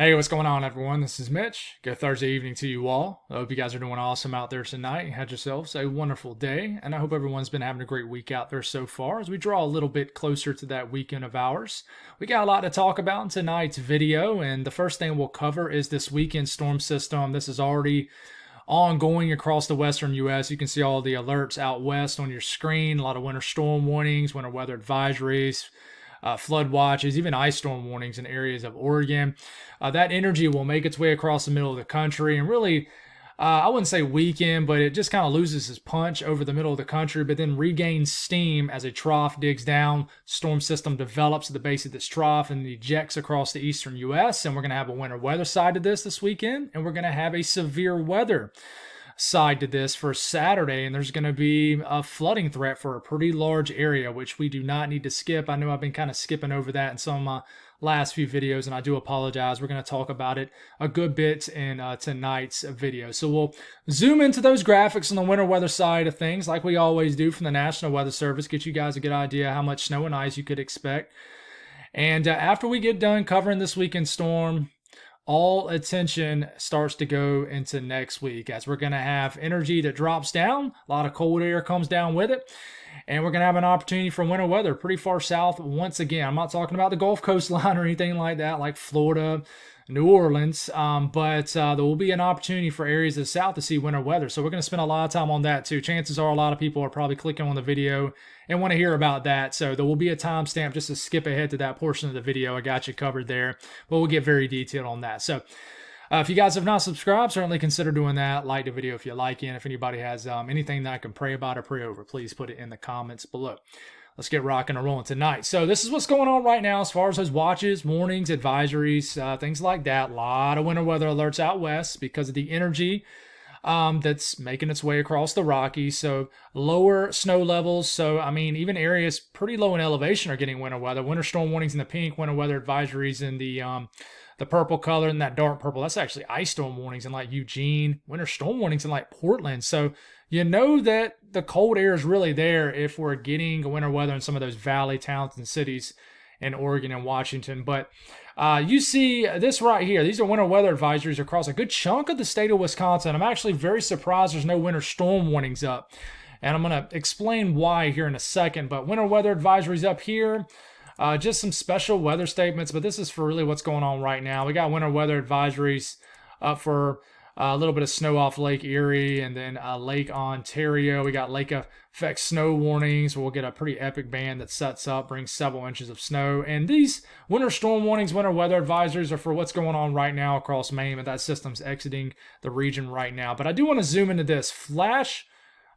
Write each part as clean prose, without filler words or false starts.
Hey, what's going on, everyone? This is Mitch. Good Thursday evening to you all. I hope you guys are doing awesome out there tonight. Had yourselves a wonderful day, and I hope everyone's been having a great week out there so far as we draw a little bit closer to that weekend of ours. We got a lot to talk about in tonight's video, and the first thing we'll cover is this weekend storm system. This is already ongoing across the western U.S. You can see all the alerts out west on your screen. A lot of winter storm warnings, winter weather advisories, flood watches, even ice storm warnings in areas of Oregon. That energy will make its way across the middle of the country and really, I wouldn't say weaken, but it just kind of loses its punch over the middle of the country, but then regains steam as a trough digs down. Storm system develops at the base of this trough and ejects across the eastern U.S. And we're going to have a winter weather side to this weekend, and we're going to have a severe weather side to this for Saturday, and there's going to be a flooding threat for a pretty large area, which we do not need to skip. I know I've been kind of skipping over that in some of my last few videos, and I do apologize. We're going to talk about it a good bit in tonight's video. So we'll zoom into those graphics on the winter weather side of things, like we always do from the National Weather Service, get you guys a good idea how much snow and ice you could expect. And after we get done covering this weekend storm, all attention starts to go into next week as we're going to have energy that drops down. A lot of cold air comes down with it. And we're going to have an opportunity for winter weather pretty far south once again. I'm not talking about the Gulf Coast line or anything like that, like Florida, New Orleans, but there will be an opportunity for areas of the south to see winter weather. So we're going to spend a lot of time on that too. Chances are a lot of people are probably clicking on the video and want to hear about that. So there will be a timestamp just to skip ahead to that portion of the video. I got you covered there, but we'll get very detailed on that. So if you guys have not subscribed, certainly consider doing that. Like the video if you like it. And if anybody has anything that I can pray about or pray over, please put it in the comments below. Let's get rocking and rolling tonight. So this is what's going on right now as far as those watches, warnings, advisories, things like that. A lot of winter weather alerts out west because of the energy that's making its way across the Rockies. So lower snow levels. So, I mean, even areas pretty low in elevation are getting winter weather. Winter storm warnings in the pink, winter weather advisories in the purple color and that dark purple. That's actually ice storm warnings in like Eugene, winter storm warnings in like Portland. So you know that the cold air is really there if we're getting winter weather in some of those valley towns and cities in Oregon and Washington. But you see this right here. These are winter weather advisories across a good chunk of the state of Wisconsin. I'm actually very surprised there's no winter storm warnings up. And I'm going to explain why here in a second. But winter weather advisories up here. Just some special weather statements, but this is for really what's going on right now. We got winter weather advisories up for a little bit of snow off Lake Erie and then Lake Ontario. We got lake effect snow warnings. We'll get a pretty epic band that sets up, brings several inches of snow. And these winter storm warnings, winter weather advisories are for what's going on right now across Maine, and that system's exiting the region right now. But I do want to zoom into this. Flood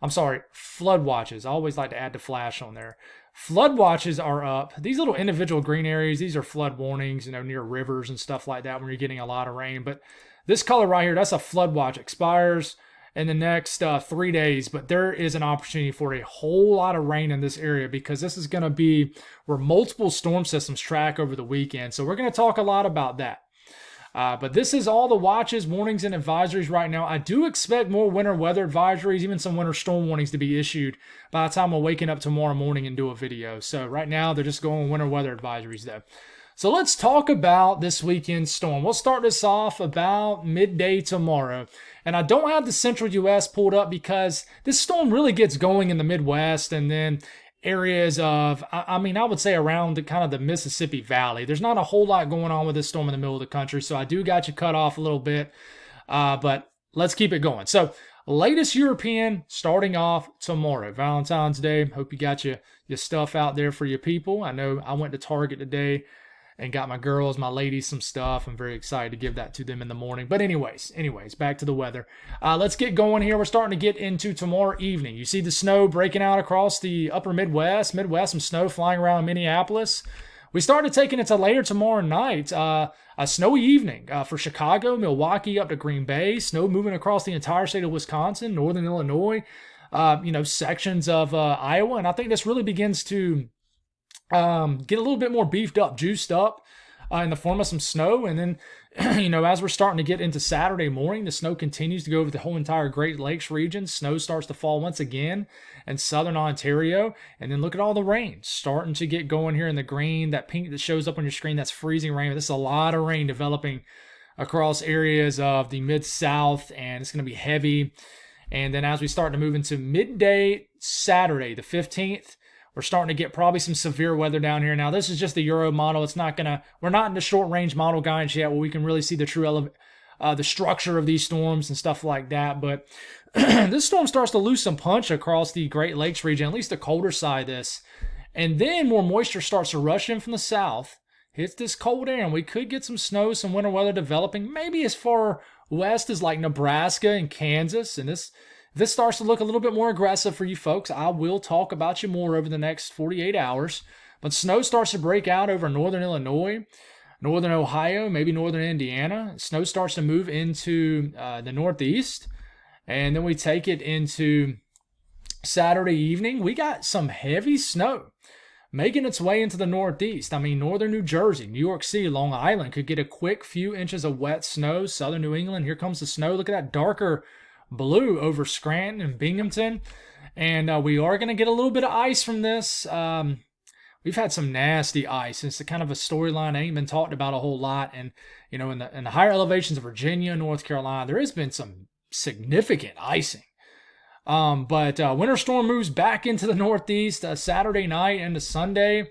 watches. I always like to add the flash on there. Flood watches are up. These little individual green areas, these are flood warnings, near rivers and stuff like that when you're getting a lot of rain. But this color right here, that's a flood watch. Expires in the next 3 days. But there is an opportunity for a whole lot of rain in this area because this is going to be where multiple storm systems track over the weekend. So we're going to talk a lot about that. But this is all the watches, warnings, and advisories right now. I do expect more winter weather advisories, even some winter storm warnings to be issued by the time we're waking up tomorrow morning and do a video. So right now, they're just going winter weather advisories though. So let's talk about this weekend storm. We'll start this off about midday tomorrow. And I don't have the central U.S. pulled up because this storm really gets going in the Midwest and then areas of, I would say around the Mississippi Valley. There's not a whole lot going on with this storm in the middle of the country, so I do got you cut off a little bit, but let's keep it going. So latest European starting off tomorrow, Valentine's Day. Hope you got your stuff out there for your people. I know I went to Target today and got my girls, my ladies, some stuff. I'm very excited to give that to them in the morning. But anyways, back to the weather. Let's get going here. We're starting to get into tomorrow evening. You see the snow breaking out across the upper Midwest, some snow flying around Minneapolis. We started taking it to later tomorrow night. A snowy evening for Chicago, Milwaukee, up to Green Bay. Snow moving across the entire state of Wisconsin, northern Illinois, sections of Iowa. And I think this really begins to get a little bit more beefed up, juiced up in the form of some snow. And then, as we're starting to get into Saturday morning, the snow continues to go over the whole entire Great Lakes region. Snow starts to fall once again in southern Ontario. And then look at all the rain starting to get going here in the green, that pink that shows up on your screen. That's freezing rain. This is a lot of rain developing across areas of the mid-south, and it's going to be heavy. And then as we start to move into midday Saturday, the 15th, we're starting to get probably some severe weather down here. Now, this is just the Euro model. We're not in the short range model guidance yet where we can really see the true the structure of these storms and stuff like that. But this storm starts to lose some punch across the Great Lakes region, at least the colder side of this. And then more moisture starts to rush in from the south, hits this cold air, and we could get some snow, some winter weather developing, maybe as far west as like Nebraska and Kansas. And this starts to look a little bit more aggressive for you folks. I will talk about you more over the next 48 hours. But snow starts to break out over northern Illinois, northern Ohio, maybe northern Indiana. Snow starts to move into the northeast. And then we take it into Saturday evening. We got some heavy snow making its way into the northeast. I mean, northern New Jersey, New York City, Long Island could get a quick few inches of wet snow. Southern New England, here comes the snow. Look at that darker blue over Scranton and Binghamton. And we are going to get a little bit of ice from this. We've had some nasty ice. It's kind of a storyline that ain't been talked about a whole lot. And, you know, in the higher elevations of Virginia, North Carolina, there has been some significant icing. But winter storm moves back into the northeast Saturday night into Sunday.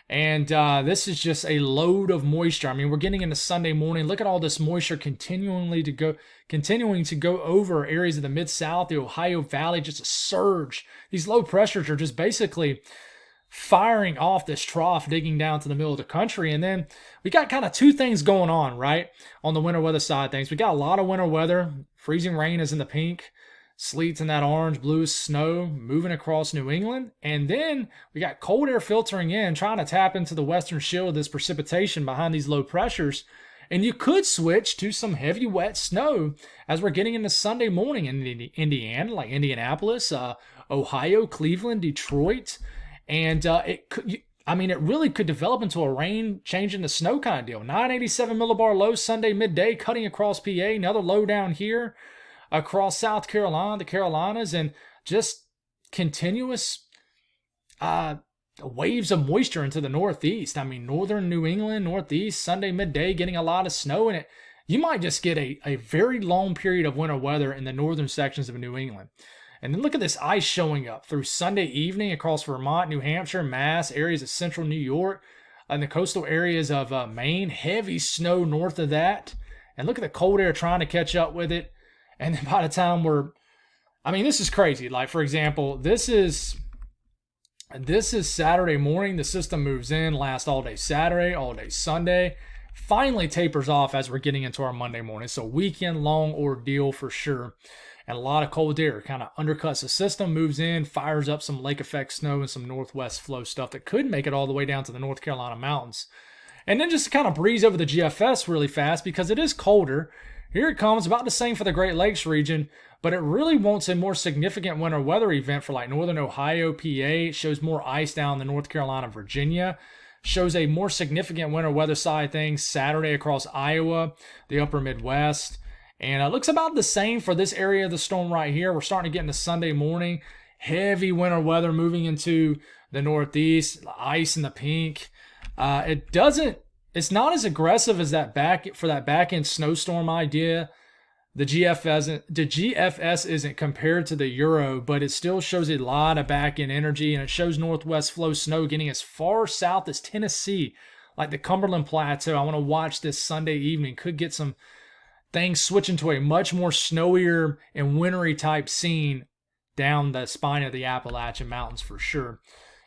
And this is just a load of moisture. I mean, we're getting into Sunday morning. Look at all this moisture continuing to go over areas of the Mid-South, the Ohio Valley, just a surge. These low pressures are just basically firing off this trough, digging down to the middle of the country. And then we got kind of two things going on, right? On the winter weather side of things. We got a lot of winter weather. Freezing rain is in the pink. Sleet's in that orange, blue snow moving across New England. And then we got cold air filtering in, trying to tap into the western shield of this precipitation behind these low pressures. And you could switch to some heavy wet snow as we're getting into Sunday morning in Indiana, like Indianapolis, Ohio, Cleveland, Detroit. And it really could develop into a rain changing to snow kind of deal. 987 millibar low Sunday midday, cutting across PA, another low down here across South Carolina, the Carolinas, and just continuous waves of moisture into the northeast. I mean, northern New England, northeast, Sunday midday, getting a lot of snow in it. You might just get a very long period of winter weather in the northern sections of New England. And then look at this ice showing up through Sunday evening across Vermont, New Hampshire, Mass, areas of central New York, and the coastal areas of Maine. Heavy snow north of that. And look at the cold air trying to catch up with it. And then by the time this is crazy. Like, for example, this is Saturday morning. The system moves in, lasts all day Saturday, all day Sunday. Finally tapers off as we're getting into our Monday morning. It's a weekend-long ordeal for sure. And a lot of cold air kind of undercuts the system, moves in, fires up some lake effect snow and some northwest flow stuff that could make it all the way down to the North Carolina mountains. And then just kind of breeze over the GFS really fast because it is colder. Here it comes, about the same for the Great Lakes region, but it really wants a more significant winter weather event for like northern Ohio, PA. It shows more ice down the North Carolina, Virginia. Shows a more significant winter weather side of things Saturday across Iowa, the upper Midwest. And it looks about the same for this area of the storm right here. We're starting to get into Sunday morning. Heavy winter weather moving into the northeast, the ice in the pink. It's not as aggressive as that back end snowstorm idea. The GFS isn't compared to the Euro, but it still shows a lot of back end energy, and it shows northwest flow snow getting as far south as Tennessee, like the Cumberland Plateau. I want to watch this Sunday evening. Could get some things switching to a much more snowier and wintry type scene down the spine of the Appalachian Mountains for sure.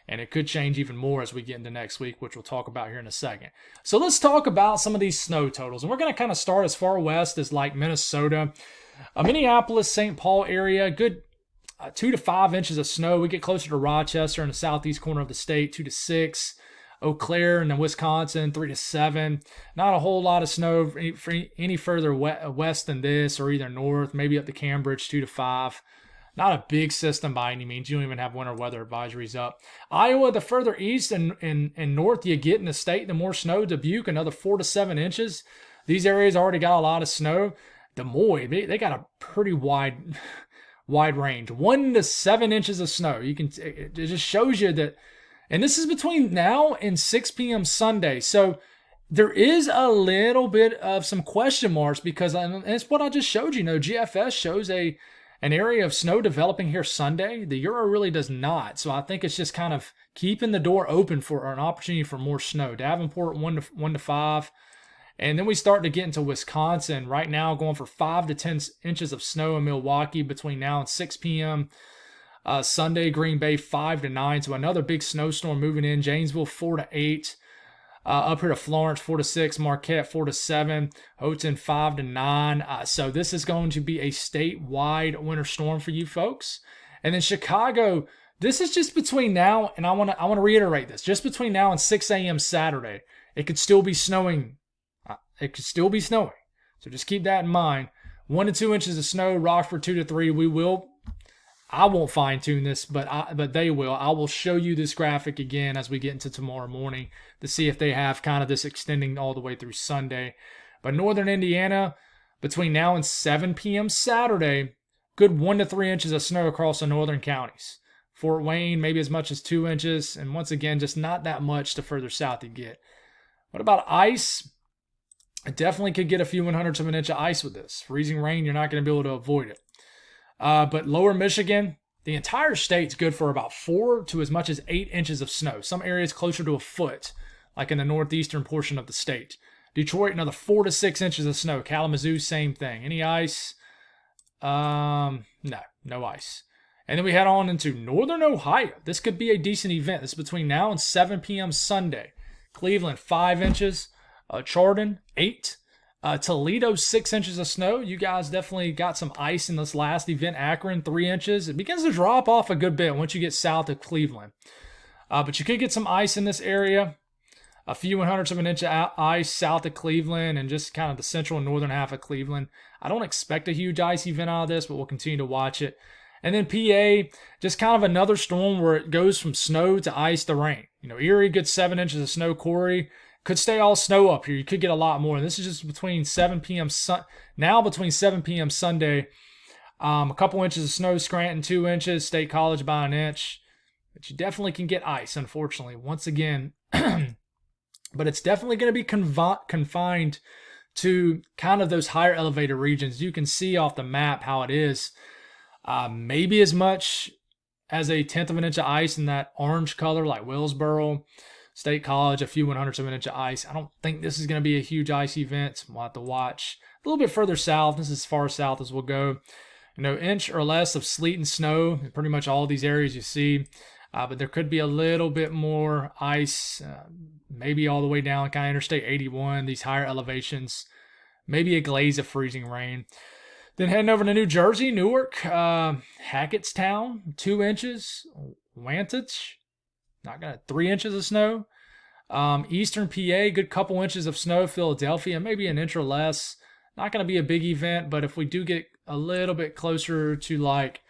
And it could change even more as we get into next week, which we'll talk about here in a second. So let's talk about some of these snow totals. And we're going to kind of start as far west as like Minnesota. Minneapolis, St. Paul area, good 2 to 5 inches of snow. We get closer to Rochester in the southeast corner of the state, 2 to 6. Eau Claire in Wisconsin, 3 to 7. Not a whole lot of snow for any further west than this or either north, maybe up to Cambridge, 2 to 5. Not a big system by any means. You don't even have winter weather advisories up. Iowa, the further east and north you get in the state, the more snow. Dubuque, another 4 to 7 inches. These areas already got a lot of snow. Des Moines, they got a pretty wide range. 1 to 7 inches of snow. It just shows you that. And this is between now and 6 p.m. Sunday. So There is a little bit of some question marks because it's what I just showed you. GFS shows an area of snow developing here Sunday. The Euro really does not. So I think it's just kind of keeping the door open for an opportunity for more snow. Davenport 1 to 5. And then we start to get into Wisconsin right now, going for 5 to 10 inches of snow in Milwaukee between now and 6 p.m. Sunday, Green Bay 5 to 9. So another big snowstorm moving in. Janesville 4 to 8. Up here to Florence 4 to 6. Marquette 4 to 7. Houghton 5 to 9. So this is going to be a statewide winter storm for you folks. And then Chicago, this is just between now and I want to reiterate this. Just between now and 6 a.m. Saturday, it could still be snowing. So just keep that in mind. 1 to 2 inches of snow. Rockford 2 to 3. I won't fine tune this, but they will. I will show you this graphic again as we get into tomorrow morning to see if they have kind of this extending all the way through Sunday. But northern Indiana, between now and 7 p.m. Saturday, good 1 to 3 inches of snow across the northern counties. Fort Wayne, maybe as much as 2 inches, and once again, just not that much the further south you get. What about ice? I definitely could get a few 100ths of an inch of ice with this. Freezing rain, you're not going to be able to avoid it. But lower Michigan, the entire state's good for about 4 to as much as 8 inches of snow. Some areas closer to a foot, like in the northeastern portion of the state. Detroit, another 4 to 6 inches of snow. Kalamazoo, same thing. Any ice? No ice. And then we head on into northern Ohio. This could be a decent event. This is between now and 7 p.m. Sunday. Cleveland, 5 inches. Chardon, 8. Toledo, 6 inches of snow. You guys definitely got some ice in this last event. Akron, 3 inches. It begins to drop off a good bit once you get south of Cleveland. But you could get some ice in this area. A few 100ths of an inch of ice south of Cleveland and just kind of the central and northern half of Cleveland. I don't expect a huge ice event out of this, but we'll continue to watch it. And then PA, just kind of another storm where it goes from snow to ice to rain. Erie, good 7 inches of snow. Corey, could stay all snow up here. You could get a lot more. And this is just between 7 p.m. Between 7 p.m. Sunday. A couple inches of snow. Scranton, 2 inches. State College, about 1 inch. But you definitely can get ice, unfortunately. Once again, but it's definitely going to be confined to kind of those higher elevated regions. You can see off the map how it is. Maybe as much as a 1/10 of an inch of ice in that orange color, like Willsboro. State College, a few 100ths of an inch of ice. I don't think this is going to be a huge ice event. We'll have to watch. A little bit further south. This is as far south as we'll go. Inch or less of sleet and snow in pretty much all these areas you see. But there could be a little bit more ice, maybe all the way down kind of Interstate 81, these higher elevations. Maybe a glaze of freezing rain. Then heading over to New Jersey, Newark, Hackettstown, 2 inches. Wantage, not gonna 3 inches of snow. Eastern PA, good couple inches of snow. Philadelphia, maybe 1 inch or less. Not gonna be a big event, but if we do get a little bit closer to like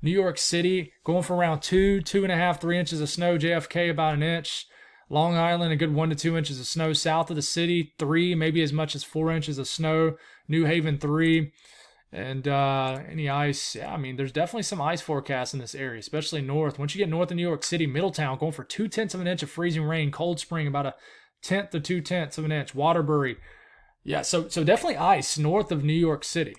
New York City, going for around 2.5, 3 inches of snow. JFK, about 1 inch. Long Island, a good 1 to 2 inches of snow. South of the city, 3, maybe as much as 4 inches of snow. New Haven, 3. And any ice, there's definitely some ice forecast in this area, especially north. Once you get north of New York City, Middletown going for 2/10 of an inch of freezing rain. Cold Spring, about 1/10 to 2/10 of an inch. Waterbury, so definitely ice north of New York City.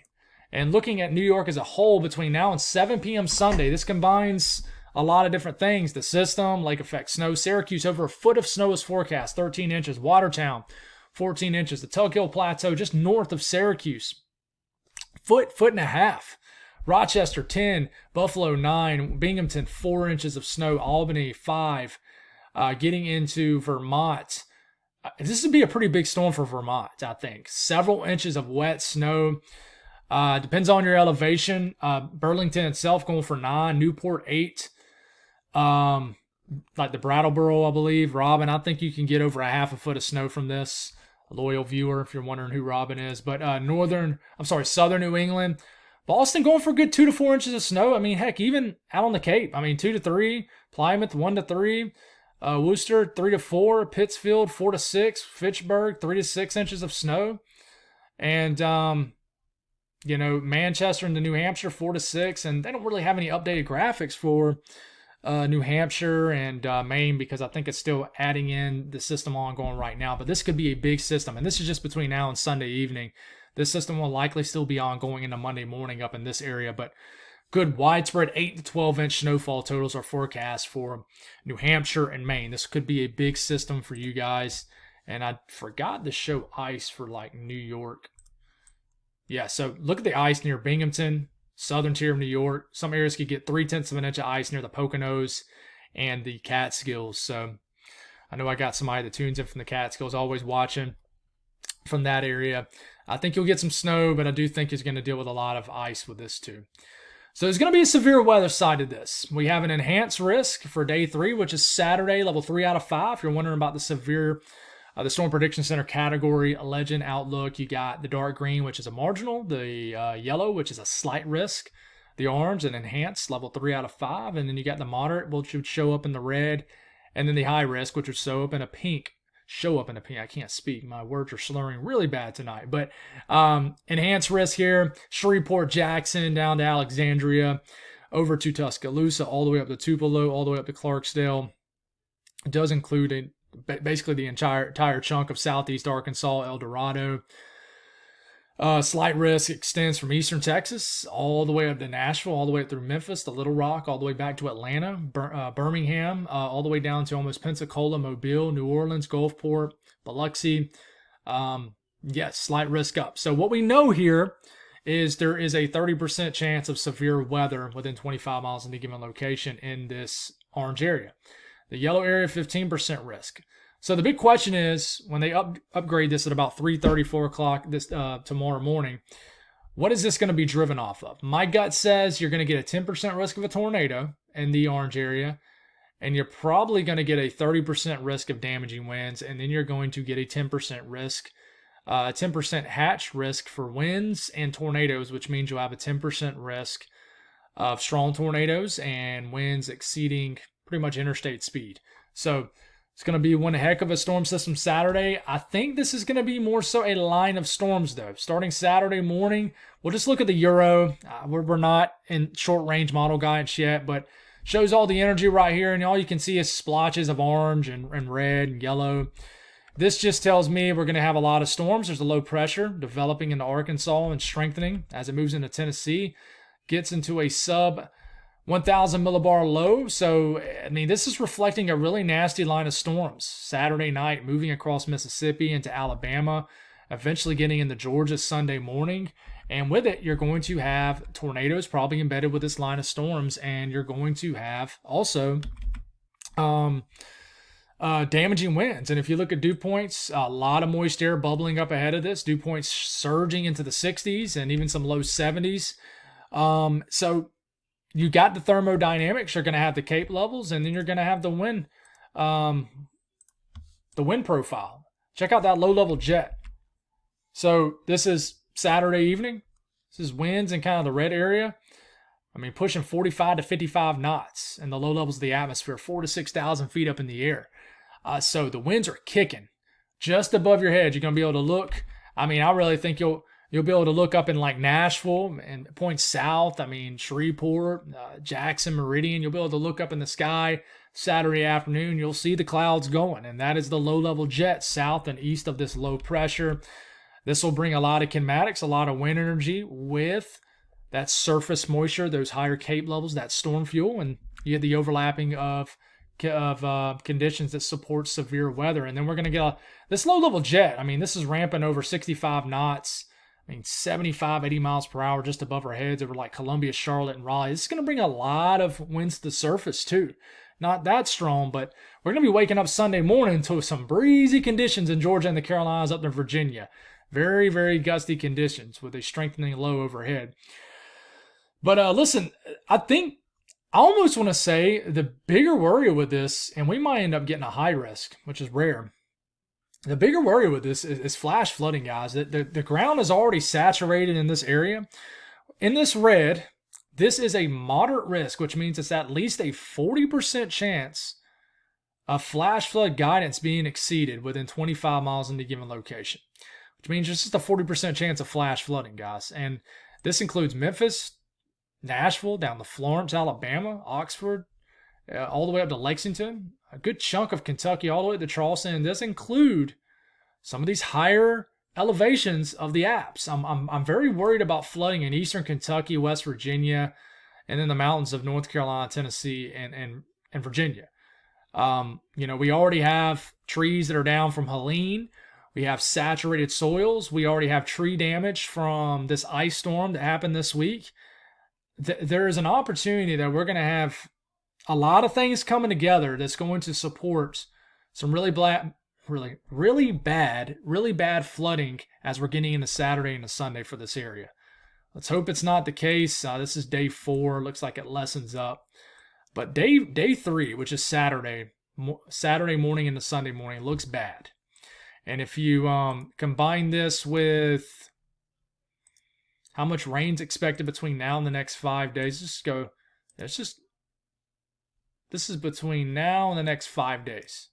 And looking at New York as a whole, between now and 7 p.m. Sunday, this combines a lot of different things. The system, lake effect snow. Syracuse, over 1 foot of snow is forecast, 13 inches. Watertown, 14 inches. The Tuck Hill Plateau, just north of Syracuse, foot and a half. Rochester, 10. Buffalo, 9. Binghamton, 4 inches of snow. Albany, 5. Getting into Vermont. This would be a pretty big storm for Vermont, I think. Several inches of wet snow. Depends on your elevation. Burlington itself going for 9. Newport, 8. Like the Brattleboro, I believe. Robin, I think you can get over 1/2 foot of snow from this. A loyal viewer, if you're wondering who Robin is. But southern New England. Boston going for a good 2 to 4 inches of snow. Heck, even out on the Cape. 2 to 3. Plymouth, 1 to 3. Worcester, 3 to 4. Pittsfield, 4 to 6. Fitchburg, 3 to 6 inches of snow. And, Manchester into New Hampshire, 4 to 6. And they don't really have any updated graphics for New Hampshire and Maine, because I think it's still adding in the system ongoing right now. But this could be a big system, and this is just between now and Sunday evening. This system will likely still be ongoing into Monday morning up in this area, but good widespread 8 to 12 inch snowfall totals are forecast for New Hampshire and Maine. This could be a big system for you guys. And I forgot to show ice for like New York. Yeah, so look at the ice near Binghamton, southern tier of New York. Some areas could get 0.3 of an inch of ice near the Poconos and the Catskills. So I know I got somebody that tunes in from the Catskills, always watching from that area. I think you'll get some snow, but I do think it's going to deal with a lot of ice with this too. So there's going to be a severe weather side to this. We have an enhanced risk for day 3, which is Saturday, level 3 out of 5. If you're wondering about the severe, the Storm Prediction Center category, legend, outlook, you got the dark green, which is a marginal, the yellow, which is a slight risk, the orange, an enhanced, level 3 out of 5, and then you got the moderate, which would show up in the red, and then the high risk, which would show up in a pink. I can't speak. My words are slurring really bad tonight. But enhanced risk here, Shreveport, Jackson, down to Alexandria, over to Tuscaloosa, all the way up to Tupelo, all the way up to Clarksdale. It does include basically the entire chunk of southeast Arkansas, El Dorado. Slight risk extends from eastern Texas all the way up to Nashville, all the way up through Memphis, to Little Rock, all the way back to Atlanta, Birmingham, all the way down to almost Pensacola, Mobile, New Orleans, Gulfport, Biloxi. Yes, slight risk up. So what we know here is there is a 30% chance of severe weather within 25 miles in a given location in this orange area. The yellow area, 15% risk. So the big question is, when they upgrade this at about 3:30, 4 o'clock this tomorrow morning, what is this going to be driven off of? My gut says you're going to get a 10% risk of a tornado in the orange area, and you're probably going to get a 30% risk of damaging winds, and then you're going to get a 10% risk, 10% hatch risk for winds and tornadoes, which means you'll have a 10% risk of strong tornadoes and winds exceeding pretty much interstate speed. So it's going to be one heck of a storm system Saturday. I think this is going to be more so a line of storms, though. Starting Saturday morning, we'll just look at the Euro. We're not in short-range model guidance yet, but shows all the energy right here, and all you can see is splotches of orange and red and yellow. This just tells me we're going to have a lot of storms. There's a low pressure developing into Arkansas and strengthening as it moves into Tennessee, gets into a sub 1,000 millibar low. So, I mean, this is reflecting a really nasty line of storms. Saturday night, moving across Mississippi into Alabama, eventually getting into Georgia Sunday morning. And with it, you're going to have tornadoes probably embedded with this line of storms. And you're going to have also damaging winds. And if you look at dew points, a lot of moist air bubbling up ahead of this. Dew points surging into the 60s and even some low 70s. So you got the thermodynamics. You're going to have the Cape levels, and then you're going to have the wind profile. Check out that low-level jet. So this is Saturday evening. This is winds in kind of the red area. I mean, pushing 45 to 55 knots in the low levels of the atmosphere, 4,000 to 6,000 feet up in the air. So the winds are kicking just above your head. You're going to be able to look. I mean, I really think you'll be able to look up in like Nashville and points south. I mean, Shreveport, Jackson, Meridian. You'll be able to look up in the sky Saturday afternoon. You'll see the clouds going, and that is the low-level jet south and east of this low pressure. This will bring a lot of kinematics, a lot of wind energy with that surface moisture, those higher Cape levels, that storm fuel, and you get the overlapping of conditions that support severe weather. And then we're going to get this low-level jet. I mean, this is ramping over 65 knots. I mean, 75, 80 miles per hour just above our heads over like Columbia, Charlotte, and Raleigh. This is going to bring a lot of winds to the surface too. Not that strong, but we're going to be waking up Sunday morning to some breezy conditions in Georgia and the Carolinas up to Virginia. Very, very gusty conditions with a strengthening low overhead. But listen, I almost want to say the bigger worry with this, and we might end up getting a high risk, which is rare. The bigger worry with this is flash flooding, guys. The ground is already saturated in this area. In this red, this is a moderate risk, which means it's at least a 40% chance of flash flood guidance being exceeded within 25 miles in a given location, which means there's just a 40% chance of flash flooding, guys. And this includes Memphis, Nashville, down to Florence, Alabama, Oxford, all the way up to Lexington, a good chunk of Kentucky, all the way to Charleston. And this include some of these higher elevations of the Apps. I'm very worried about flooding in eastern Kentucky, West Virginia, and then the mountains of North Carolina, Tennessee, and Virginia. We already have trees that are down from Helene. We have saturated soils. We already have tree damage from this ice storm that happened this week. There is an opportunity that we're going to have a lot of things coming together that's going to support some really bad flooding as we're getting into Saturday and Sunday for this area. Let's hope it's not the case. This is day 4. Looks like it lessens up. But day 3, which is Saturday morning into Sunday morning, looks bad. And if you combine this with how much rain's expected between now and the next 5 days, this is between now and the next 5 days.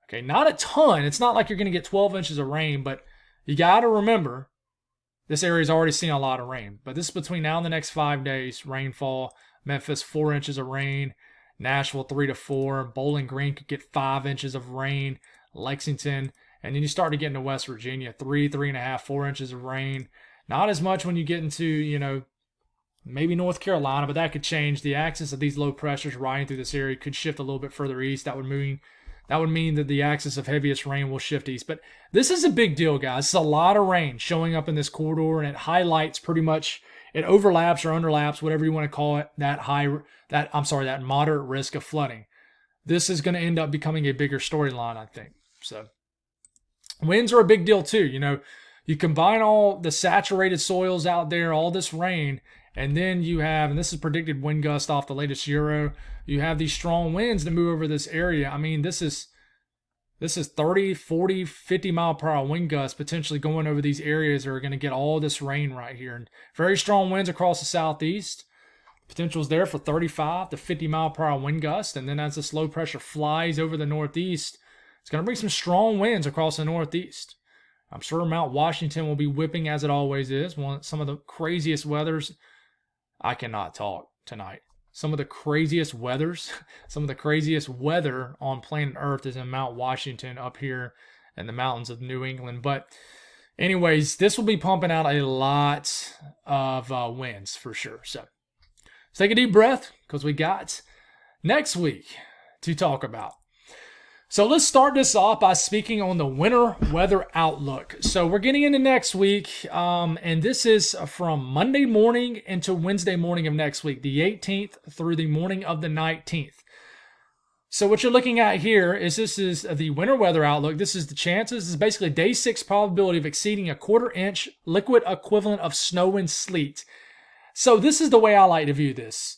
Okay, not a ton. It's not like you're going to get 12 inches of rain, but you got to remember this area's already seen a lot of rain. But this is between now and the next 5 days, rainfall. Memphis, 4 inches of rain. Nashville, 3 to 4. Bowling Green could get 5 inches of rain. Lexington. And then you start to get into West Virginia, 3.5, 4 inches of rain. Not as much when you get into, maybe North Carolina, but that could change. The axis of these low pressures riding through this area could shift a little bit further east. That would mean that the axis of heaviest rain will shift east. But this is a big deal, guys. It's a lot of rain showing up in this corridor, and it highlights pretty much, it overlaps or underlaps, whatever you want to call it, that moderate risk of flooding. This is going to end up becoming a bigger storyline, I think. So winds are a big deal too. You combine all the saturated soils out there, all this rain, and then you have, and this is predicted wind gust off the latest Euro, you have these strong winds that move over this area. I mean, this is 30, 40, 50 mile per hour wind gusts potentially going over these areas that are going to get all this rain right here. And very strong winds across the southeast. Potential is there for 35 to 50 mile per hour wind gusts. And then as this low pressure flies over the northeast, it's going to bring some strong winds across the northeast. I'm sure Mount Washington will be whipping as it always is. Some of the craziest weathers. I cannot talk tonight. Some of the craziest weather on planet Earth is in Mount Washington up here in the mountains of New England. But anyways, this will be pumping out a lot of winds for sure. So let's take a deep breath because we got next week to talk about. So let's start this off by speaking on the winter weather outlook. So we're getting into next week, and this is from Monday morning into Wednesday morning of next week, the 18th through the morning of the 19th. So what you're looking at here is this is the winter weather outlook. This is the chances. This is basically day 6 probability of exceeding a 1/4 inch liquid equivalent of snow and sleet. So this is the way I like to view this.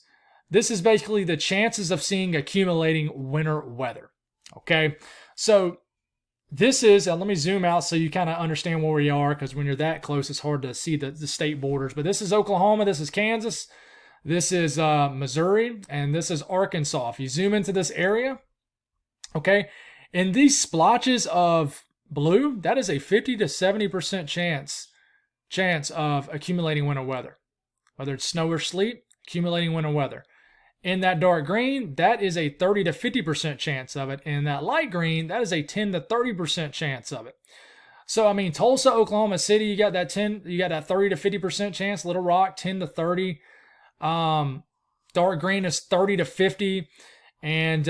This is basically the chances of seeing accumulating winter weather. Okay, so this is, let me zoom out so you kind of understand where we are, because when you're that close, it's hard to see the state borders. But this is Oklahoma, this is Kansas, this is Missouri, and this is Arkansas. If you zoom into this area, okay, in these splotches of blue, that is a 50 to 70% chance of accumulating winter weather. Whether it's snow or sleet, accumulating winter weather. In that dark green, that is a 30 to 50% chance of it. In that light green, that is a 10 to 30% chance of it. So, I mean, Tulsa, Oklahoma City, you got that 30 to 50% chance. Little Rock, 10 to 30. Dark green is 30 to 50. And,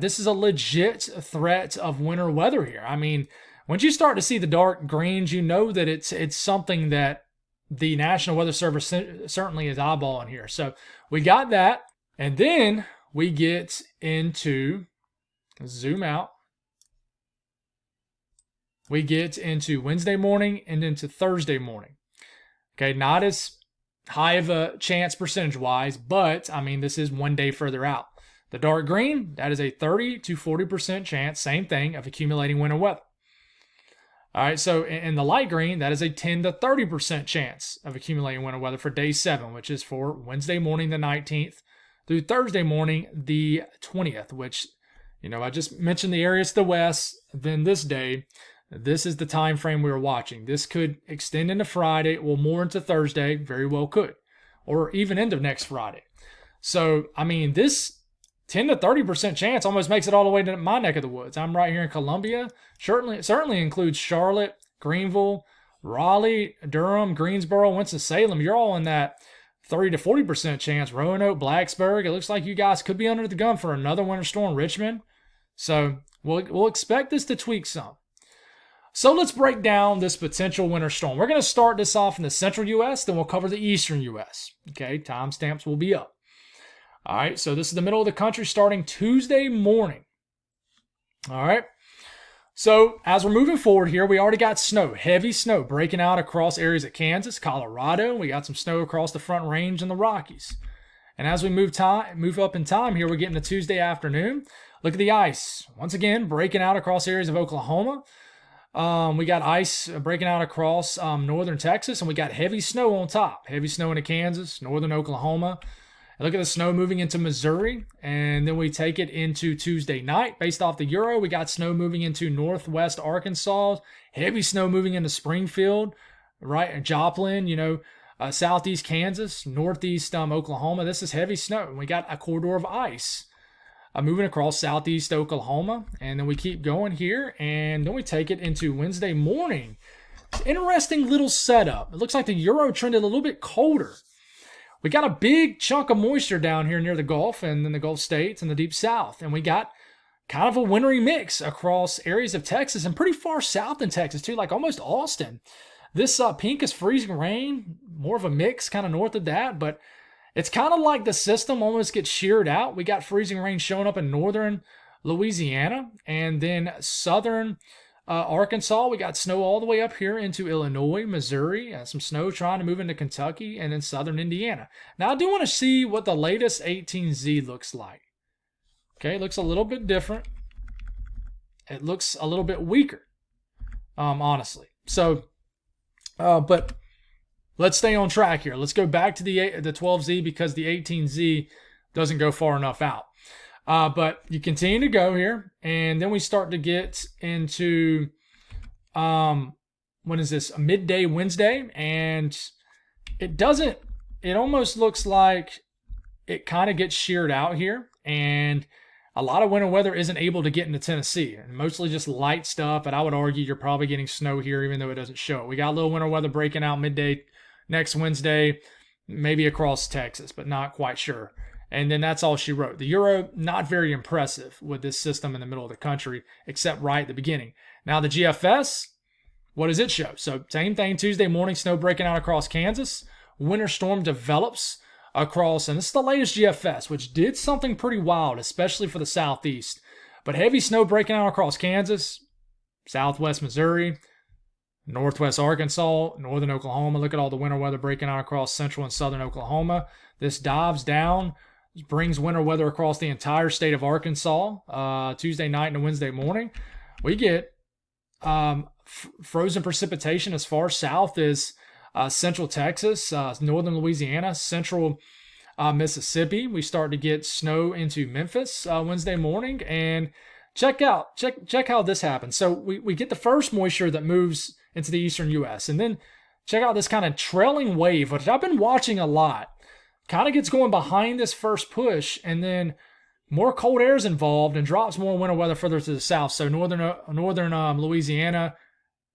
this is a legit threat of winter weather here. I mean, once you start to see the dark greens, you know that it's something that the National Weather Service certainly is eyeballing here. So we got that. And then we get into, zoom out. We get into Wednesday morning and into Thursday morning. Okay, not as high of a chance percentage-wise, but, I mean, this is one day further out. The dark green, that is a 30 to 40% chance, same thing, of accumulating winter weather. All right, so in the light green, that is a 10 to 30% chance of accumulating winter weather for day 7, which is for Wednesday morning, the 19th, through Thursday morning, the 20th, which, I just mentioned the areas to the west. Then this day, this is the time frame we were watching. This could extend into Friday, more into Thursday, very well could, or even into next Friday. So, I mean, this 10 to 30% chance almost makes it all the way to my neck of the woods. I'm right here in Columbia. Certainly includes Charlotte, Greenville, Raleigh, Durham, Greensboro, Winston-Salem. You're all in that 30 to 40% chance. Roanoke, Blacksburg. It looks like you guys could be under the gun for another winter storm. Richmond. So we'll expect this to tweak some. So let's break down this potential winter storm. We're going to start this off in the central U.S., then we'll cover the eastern U.S. Okay, timestamps will be up. All right, so this is the middle of the country starting Tuesday morning. All right, so as we're moving forward here, we already got snow, heavy snow breaking out across areas of Kansas, Colorado. We got some snow across the Front Range and the Rockies. And as we move up in time here, we're getting to Tuesday afternoon. Look at the ice. Once again, breaking out across areas of Oklahoma. We got ice breaking out across northern Texas, and we got heavy snow on top. Heavy snow into Kansas, northern Oklahoma. And look at the snow moving into Missouri, and then we take it into Tuesday night. Based off the Euro, we got snow moving into northwest Arkansas, heavy snow moving into Springfield, right, and Joplin, southeast Kansas, northeast Oklahoma. This is heavy snow. And we got a corridor of ice moving across southeast Oklahoma, and then we keep going here, and then we take it into Wednesday morning. Interesting little setup. It looks like the Euro trended a little bit colder. We got a big chunk of moisture down here near the Gulf and then the Gulf states and the deep south, and we got kind of a wintry mix across areas of Texas and pretty far south in Texas too, like almost Austin. This pink is freezing rain, more of a mix kind of north of that, but it's kind of like the system almost gets sheared out. We got freezing rain showing up in northern Louisiana and then southern Arkansas. We got snow all the way up here into Illinois, Missouri, some snow trying to move into Kentucky, and then southern Indiana. Now, I do want to see what the latest 18Z looks like. Okay, it looks a little bit different. It looks a little bit weaker, honestly. So, but let's stay on track here. Let's go back to the 12Z because the 18Z doesn't go far enough out. But you continue to go here, and then we start to get into, when is this? A midday Wednesday, and it almost looks like it kind of gets sheared out here, and a lot of winter weather isn't able to get into Tennessee, and mostly just light stuff, but I would argue you're probably getting snow here even though it doesn't show it. We got a little winter weather breaking out midday next Wednesday, maybe across Texas, but not quite sure. And then that's all she wrote. The Euro, not very impressive with this system in the middle of the country, except right at the beginning. Now the GFS, what does it show? So same thing, Tuesday morning, snow breaking out across Kansas. Winter storm develops across, and this is the latest GFS, which did something pretty wild, especially for the southeast. But heavy snow breaking out across Kansas, southwest Missouri, northwest Arkansas, northern Oklahoma. Look at all the winter weather breaking out across central and southern Oklahoma. This dives down, brings winter weather across the entire state of Arkansas, Tuesday night and Wednesday morning. We get frozen precipitation as far south as central Texas, northern Louisiana, central Mississippi. We start to get snow into Memphis Wednesday morning, and check how this happens. So we get the first moisture that moves into the eastern U.S., and then check out this kind of trailing wave, which I've been watching a lot. Kind of gets going behind this first push, and then more cold air is involved and drops more winter weather further to the south. So northern Louisiana,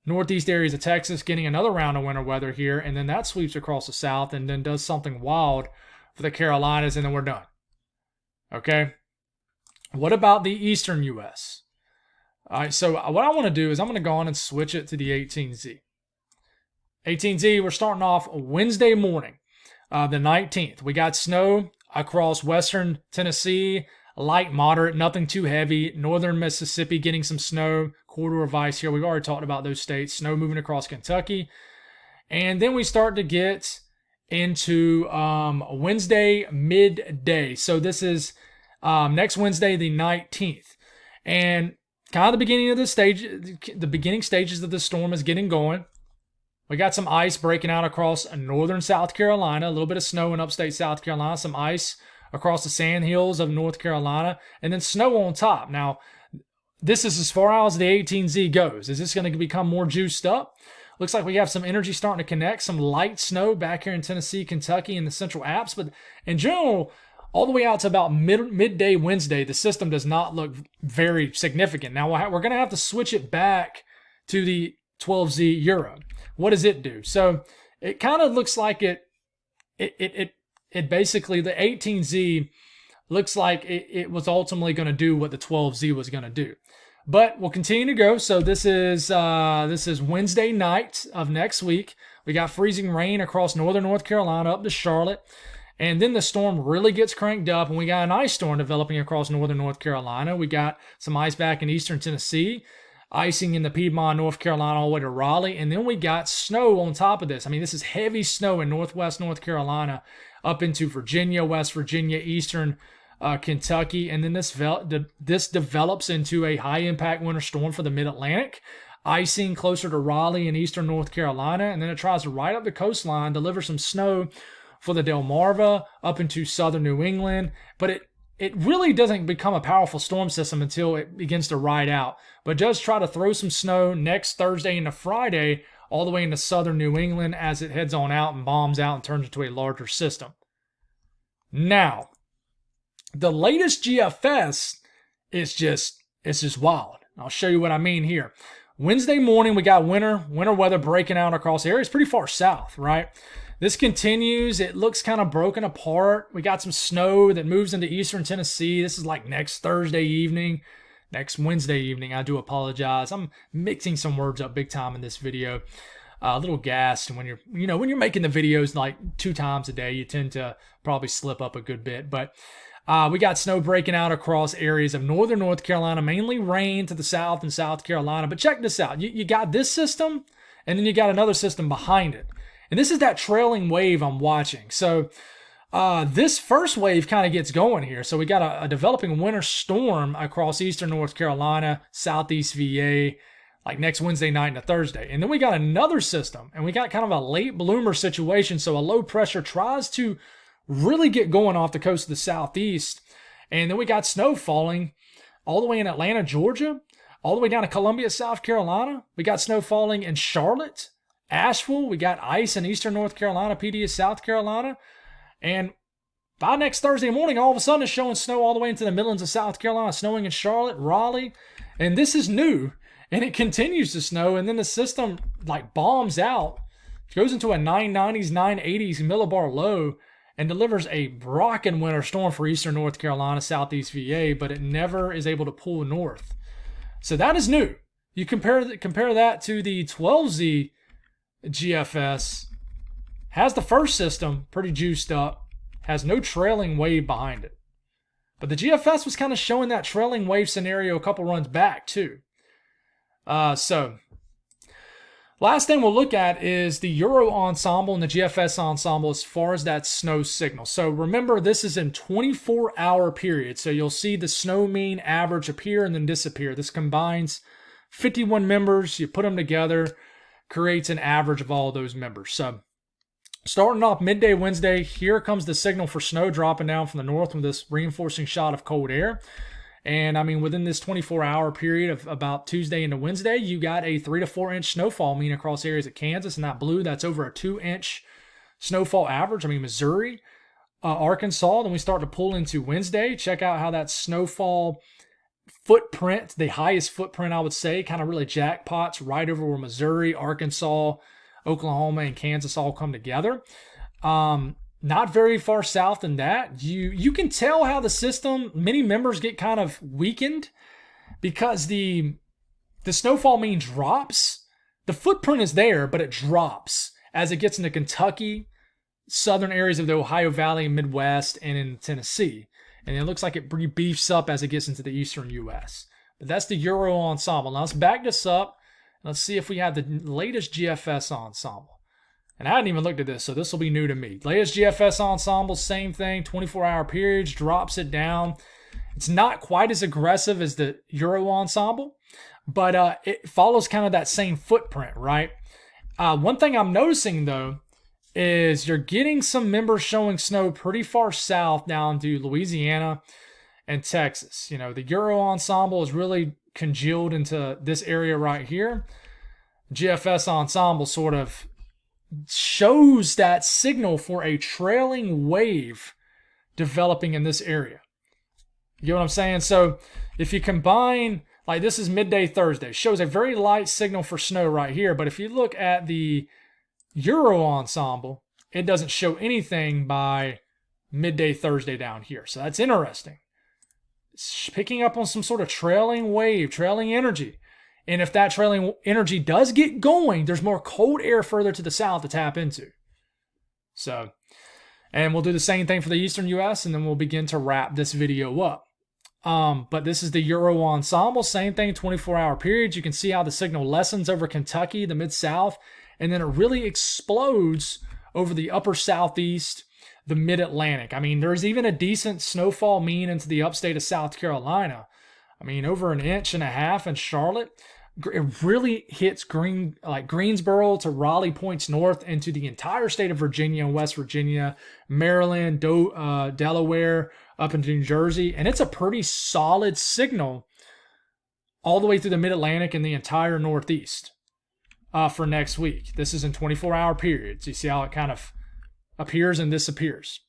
northeast areas of Texas getting another round of winter weather here, and then that sweeps across the south and then does something wild for the Carolinas, and then we're done. Okay? What about the eastern U.S.? All right, so what I want to do is I'm going to go on and switch it to the 18Z. 18Z, we're starting off Wednesday morning. The 19th, we got snow across western Tennessee, light, moderate, nothing too heavy. Northern Mississippi getting some snow, corridor of ice here. We've already talked about those states. Snow moving across Kentucky. And then we start to get into Wednesday midday. So this is next Wednesday, the 19th. And kind of the beginning of the beginning stages of the storm is getting going. We got some ice breaking out across northern South Carolina, a little bit of snow in upstate South Carolina, some ice across the sand hills of North Carolina, and then snow on top. Now, this is as far out as the 18Z goes. Is this going to become more juiced up? Looks like we have some energy starting to connect, some light snow back here in Tennessee, Kentucky, and the Central Alps. But in general, all the way out to about midday Wednesday, the system does not look very significant. Now we're going to have to switch it back to the 12Z Euro. What does it do? So it kind of looks like it basically, the 18Z looks like it was ultimately going to do what the 12Z was going to do. But we'll continue to go. So this is Wednesday night of next week. We got freezing rain across northern North Carolina up to Charlotte. And then the storm really gets cranked up, and we got an ice storm developing across northern North Carolina. We got some ice back in eastern Tennessee, icing in the Piedmont, North Carolina, all the way to Raleigh. And then we got snow on top of this. I mean, this is heavy snow in northwest North Carolina up into Virginia, West Virginia, eastern Kentucky. And then this develops into a high-impact winter storm for the mid-Atlantic, icing closer to Raleigh and eastern North Carolina. And then it tries to ride up the coastline, deliver some snow for the Delmarva up into southern New England. But it really doesn't become a powerful storm system until it begins to ride out. But does try to throw some snow next Thursday into Friday all the way into southern New England as it heads on out and bombs out and turns into a larger system. Now, the latest GFS is just wild. I'll show you what I mean here. Wednesday morning, we got winter weather breaking out across areas pretty far south, right? This continues. It looks kind of broken apart. We got some snow that moves into eastern Tennessee. This is like next Thursday evening, next Wednesday evening. I do apologize. I'm mixing some words up big time in this video. A little gassed when you're making the videos like 2 times a day, you tend to probably slip up a good bit. But we got snow breaking out across areas of northern North Carolina, mainly rain to the south and South Carolina. But check this out. You got this system, and then you got another system behind it. And this is that trailing wave I'm watching. So this first wave kind of gets going here. So we got a developing winter storm across eastern North Carolina, southeast VA, like next Wednesday night into Thursday. And then we got another system, and we got kind of a late bloomer situation. So a low pressure tries to really get going off the coast of the southeast. And then we got snow falling all the way in Atlanta, Georgia, all the way down to Columbia, South Carolina. We got snow falling in Charlotte, Asheville. We got ice in eastern North Carolina, PD of South Carolina. And by next Thursday morning, all of a sudden it's showing snow all the way into the Midlands of South Carolina, snowing in Charlotte, Raleigh. And this is new. And it continues to snow. And then the system like bombs out, goes into a 990s, 980s millibar low, and delivers a rocking winter storm for eastern North Carolina, southeast VA, but it never is able to pull north. So that is new. You compare that to the 12Z GFS, has the first system pretty juiced up, has no trailing wave behind it. But the GFS was kind of showing that trailing wave scenario a couple runs back too. So last thing we'll look at is the Euro ensemble and the GFS ensemble as far as that snow signal. So remember, this is in 24-hour period. So you'll see the snow mean average appear and then disappear. This combines 51 members. You put them together, creates an average of all those members. So starting off midday Wednesday, here comes the signal for snow dropping down from the north with this reinforcing shot of cold air. And I mean, within this 24-hour period of about Tuesday into Wednesday, you got a 3 to 4 inch snowfall mean across areas of Kansas. And that blue, that's over a 2-inch snowfall average. I mean, Missouri, Arkansas. Then we start to pull into Wednesday. Check out how that snowfall footprint, the highest footprint, I would say, kind of really jackpots right over where Missouri, Arkansas, Oklahoma, and Kansas all come together. Not very far south than that. You can tell how the system, many members get kind of weakened because the snowfall mean drops. The footprint is there, but it drops as it gets into Kentucky, southern areas of the Ohio Valley and Midwest, and in Tennessee. And it looks like it beefs up as it gets into the eastern U.S. But that's the Euro ensemble. Now let's back this up. Let's see if we have the latest GFS ensemble. And I hadn't even looked at this, so this will be new to me. Latest GFS ensemble, same thing, 24-hour periods, drops it down. It's not quite as aggressive as the Euro ensemble, but it follows kind of that same footprint, right? One thing I'm noticing, though, is you're getting some members showing snow pretty far south down to Louisiana and Texas. You know, the Euro ensemble is really congealed into this area right here. GFS ensemble sort of shows that signal for a trailing wave developing in this area. You get what I'm saying? So if you combine, like this is midday Thursday, shows a very light signal for snow right here. But if you look at the Euro ensemble, it doesn't show anything by midday Thursday down here. So that's interesting. It's picking up on some sort of trailing wave, trailing energy. And if that trailing energy does get going, there's more cold air further to the south to tap into. So, and we'll do the same thing for the eastern U.S., and then we'll begin to wrap this video up. But this is the Euro ensemble, same thing, 24-hour periods. You can see how the signal lessens over Kentucky, the mid-south, and then it really explodes over the upper southeast, the mid-Atlantic. I mean, there's even a decent snowfall mean into the upstate of South Carolina. I mean, over 1.5 inches in Charlotte. It really hits Greensboro to Raleigh points north into the entire state of Virginia and West Virginia, Maryland, Delaware, up into New Jersey. And it's a pretty solid signal all the way through the mid-Atlantic and the entire Northeast for next week. This is in 24-hour periods. You see how it kind of appears and disappears.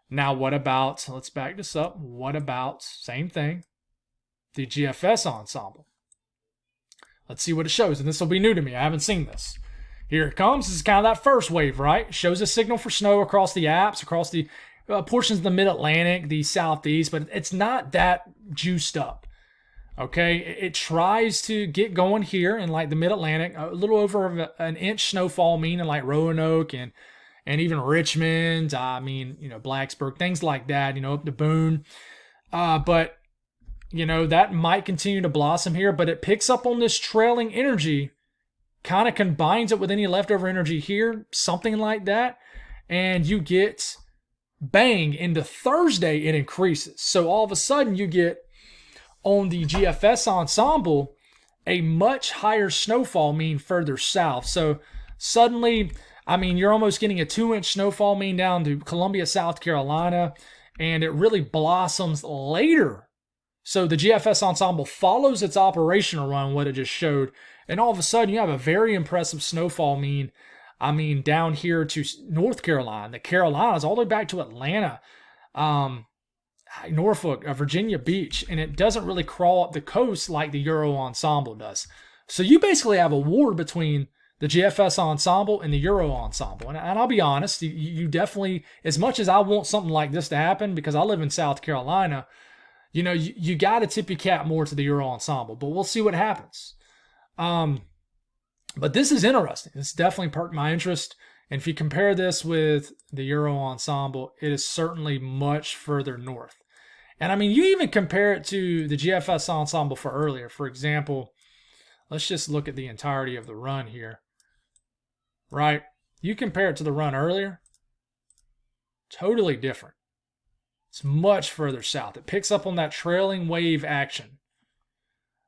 Now, what about, let's back this up. What about, same thing, the GFS ensemble? Let's see what it shows. And this will be new to me. I haven't seen this. Here it comes. This is kind of that first wave, right? It shows a signal for snow across the Alps, across the portions of the mid-Atlantic, the southeast, but it's not that juiced up. Okay, it tries to get going here in like the mid-Atlantic, a little over 1 inch snowfall mean in like Roanoke and even Richmond, Blacksburg, things like that, up to Boone. But that might continue to blossom here, but it picks up on this trailing energy, kind of combines it with any leftover energy here, something like that, and you get, bang, into Thursday it increases. So all of a sudden you get, on the GFS ensemble, a much higher snowfall mean further south. So suddenly, you're almost getting a 2-inch snowfall mean down to Columbia, South Carolina, and it really blossoms later. So the GFS ensemble follows its operational run, what it just showed, and all of a sudden you have a very impressive snowfall mean, down here to North Carolina, the Carolinas, all the way back to Atlanta, Norfolk, Virginia Beach, and it doesn't really crawl up the coast like the Euro ensemble does. So you basically have a war between the GFS ensemble and the Euro ensemble. And I'll be honest, you definitely, as much as I want something like this to happen, because I live in South Carolina, you got to tip your cap more to the Euro ensemble, but we'll see what happens. But this is interesting. It's definitely perked my interest. And if you compare this with the Euro ensemble, it is certainly much further north. And you even compare it to the GFS ensemble for earlier. For example, let's just look at the entirety of the run here. Right? You compare it to the run earlier, totally different. It's much further south. It picks up on that trailing wave action.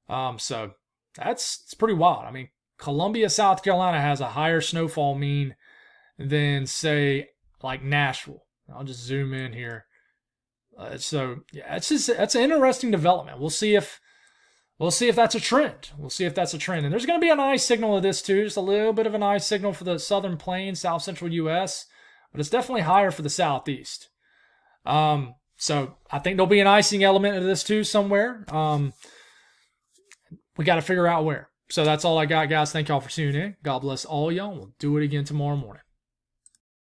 So it's pretty wild. Columbia, South Carolina has a higher snowfall mean than, say, like Nashville. I'll just zoom in here. That's an interesting development. We'll see if that's a trend. And there's going to be an ice signal of this too, just a little bit of an ice signal for the southern plains, south central U.S., but it's definitely higher for the southeast. So I think there'll be an icing element of this too somewhere. We got to figure out where. So that's all I got, guys. Thank y'all for tuning in. God bless all y'all. We'll do it again tomorrow morning.